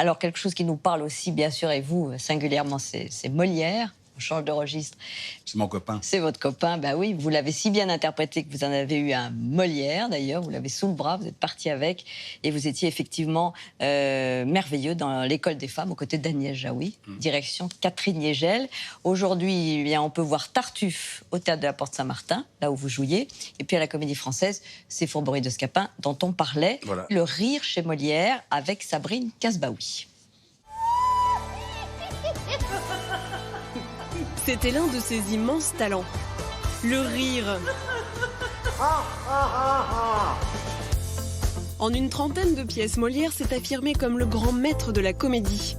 Alors, quelque chose qui nous parle aussi, bien sûr, et vous, singulièrement, c'est Molière. On change de registre. C'est mon copain. C'est votre copain, bah oui. Vous l'avez si bien interprété que vous en avez eu un Molière, d'ailleurs. Vous l'avez sous le bras, vous êtes parti avec. Et vous étiez effectivement merveilleux dans l'École des femmes, aux côtés d'Agnès Jaoui. Direction Catherine Yegel. Aujourd'hui, eh bien, on peut voir Tartuffe au Théâtre de la Porte Saint-Martin, là où vous jouiez. Et puis à la Comédie Française, c'est Fourberie de Scapin, dont on parlait. Voilà. Le rire chez Molière, avec Sabrine Casbaoui. C'était l'un de ses immenses talents. Le rire. En une trentaine de pièces, Molière s'est affirmé comme le grand maître de la comédie.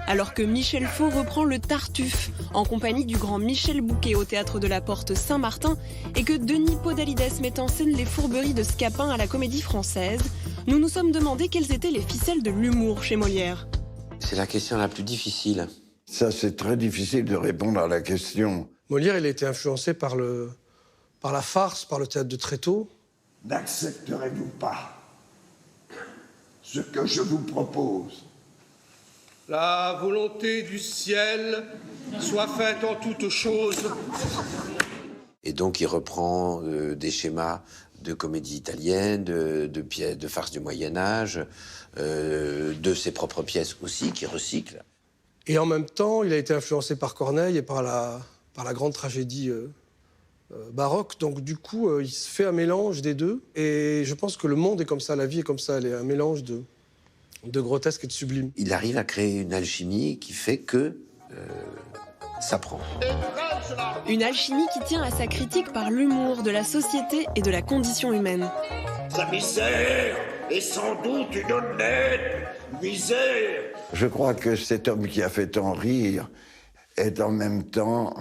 Alors que Michel Faux reprend le Tartuffe, en compagnie du grand Michel Bouquet au Théâtre de la Porte Saint-Martin, et que Denis Podalides met en scène les Fourberies de Scapin à la Comédie Française, nous nous sommes demandé quelles étaient les ficelles de l'humour chez Molière. C'est la question la plus difficile. Ça, c'est très difficile de répondre à la question. Molière, il a été influencé par la farce, par le théâtre de Tréteau. N'accepterez-vous pas ce que je vous propose? La volonté du ciel soit faite en toutes choses. Et donc, il reprend des schémas de comédie italienne, de pièces, de farce du Moyen-Âge, de ses propres pièces aussi, qu'il recycle. Et en même temps, il a été influencé par Corneille et par la grande tragédie baroque. Donc du coup, il se fait un mélange des deux. Et je pense que le monde est comme ça, la vie est comme ça. Elle est un mélange de grotesque et de sublime. Il arrive à créer une alchimie qui fait que ça prend. Une alchimie qui tient à sa critique par l'humour de la société et de la condition humaine. Sa misère est sans doute une honnête misère. Je crois que cet homme qui a fait tant rire est en même temps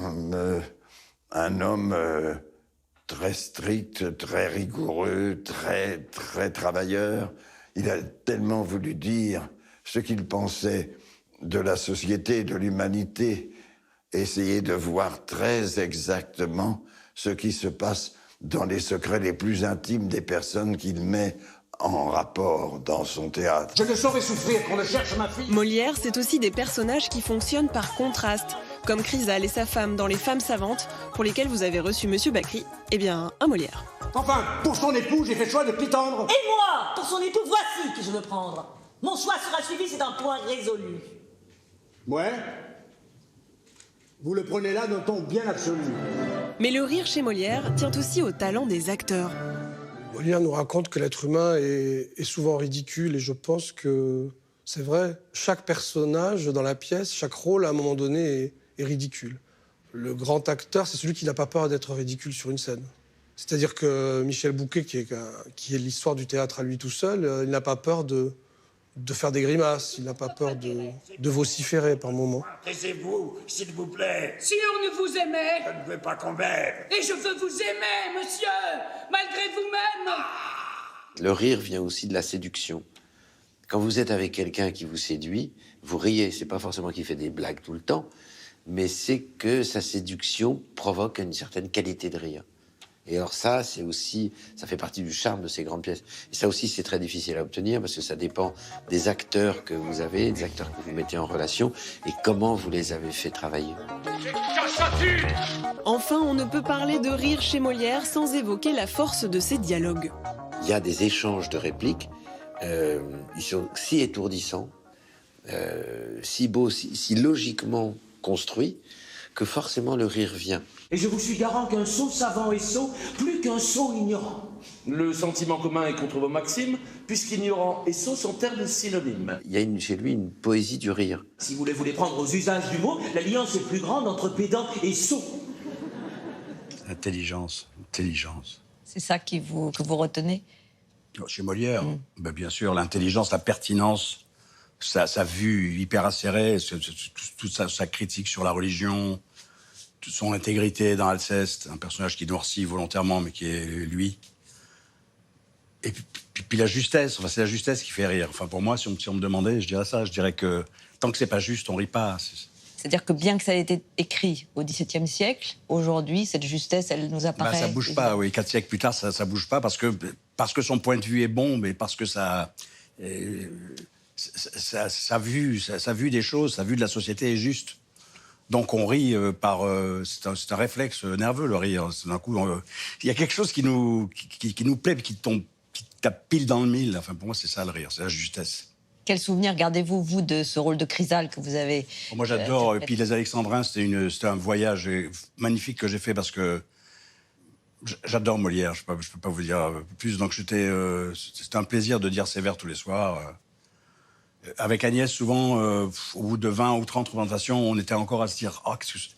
un homme très strict, très rigoureux, très travailleur. Il a tellement voulu dire ce qu'il pensait de la société, de l'humanité, essayer de voir très exactement ce qui se passe dans les secrets les plus intimes des personnes qu'il met en rapport dans son théâtre. Je ne saurais souffrir qu'on ne cherche ma fille. Molière, c'est aussi des personnages qui fonctionnent par contraste, comme Chrysale et sa femme dans Les Femmes savantes, pour lesquelles vous avez reçu Monsieur Bacri, eh bien, un Molière. Enfin, pour son époux, j'ai fait le choix de Clitandre. Et moi, pour son époux, voici qui je veux prendre. Mon choix sera suivi, c'est un point résolu. Ouais. Vous le prenez là d'un ton bien absolu. Mais le rire chez Molière tient aussi au talent des acteurs. Molière nous raconte que l'être humain est souvent ridicule et je pense que c'est vrai. Chaque personnage dans la pièce, chaque rôle à un moment donné est ridicule. Le grand acteur, c'est celui qui n'a pas peur d'être ridicule sur une scène. C'est-à-dire que Michel Bouquet, qui est l'histoire du théâtre à lui tout seul, il n'a pas peur de faire des grimaces, il n'a pas peur de vociférer par moments. Taisez-vous, s'il vous plaît. Si on ne vous aimait... Je ne veux pas qu'on m'aime. Et je veux vous aimer, monsieur, malgré vous-même. Le rire vient aussi de la séduction. Quand vous êtes avec quelqu'un qui vous séduit, vous riez. C'est pas forcément qu'il fait des blagues tout le temps, mais c'est que sa séduction provoque une certaine qualité de rire. Et alors ça, c'est aussi, ça fait partie du charme de ces grandes pièces. Et ça aussi, c'est très difficile à obtenir parce que ça dépend des acteurs que vous avez, des acteurs que vous mettez en relation et comment vous les avez fait travailler. Enfin, on ne peut parler de rire chez Molière sans évoquer la force de ses dialogues. Il y a des échanges de répliques, ils sont si étourdissants, si beaux, si logiquement construits, que forcément le rire vient. Et je vous suis garant qu'un sot savant est sot, plus qu'un sot ignorant. Le sentiment commun est contre vos maximes, puisqu'ignorant et sot sont termes synonymes. Il y a chez lui une poésie du rire. Si vous voulez prendre aux usages du mot, l'alliance est plus grande entre pédant et sot. Intelligence. C'est ça que vous retenez? Chez Molière, bien sûr, l'intelligence, la pertinence, sa vue hyper acérée, toute sa critique sur la religion, toute son intégrité dans Alceste, un personnage qui noircit volontairement, mais qui est lui. Et puis la justesse, c'est la justesse qui fait rire. Enfin, pour moi, si on me demandait, je dirais ça. Je dirais que tant que c'est pas juste, on rit pas. C'est-à-dire que bien que ça ait été écrit au XVIIe siècle, aujourd'hui, cette justesse, elle nous apparaît... ça bouge pas, oui. 4 siècles plus tard, ça bouge pas parce que son point de vue est bon, mais parce que sa vue des choses, sa vue de la société est juste. Donc on rit c'est un réflexe nerveux, le rire. D'un coup, il y a quelque chose qui nous plaît, qui tape pile dans le mille. Enfin, pour moi, c'est ça le rire, c'est la justesse. Quel souvenir gardez-vous, vous, de ce rôle de Chrysale que vous avez Moi, j'adore. Et puis les Alexandrins, c'était un voyage magnifique que j'ai fait parce que j'adore Molière. Je peux pas vous dire plus. Donc c'était un plaisir de dire ses vers tous les soirs. Avec Agnès, souvent, au bout de 20 ou 30 représentations, on était encore à se dire « Oh, qu'est-ce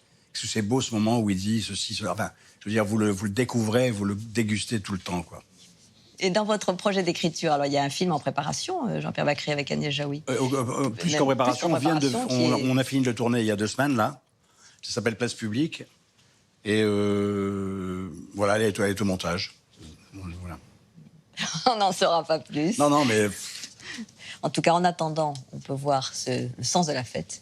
que c'est beau ce moment où il dit ceci, cela. » Enfin, je veux dire, vous le découvrez, vous le dégustez tout le temps, quoi. Et dans votre projet d'écriture, alors il y a un film en préparation, Jean-Pierre Bacri avec Agnès Jaoui. Plus qu'en préparation, on a fini de le tourner il y a 2 semaines, là. Ça s'appelle Place Publique. Et voilà, elle est au montage. Voilà. On n'en saura pas plus. Non, mais... En tout cas, en attendant, on peut voir le sens de la fête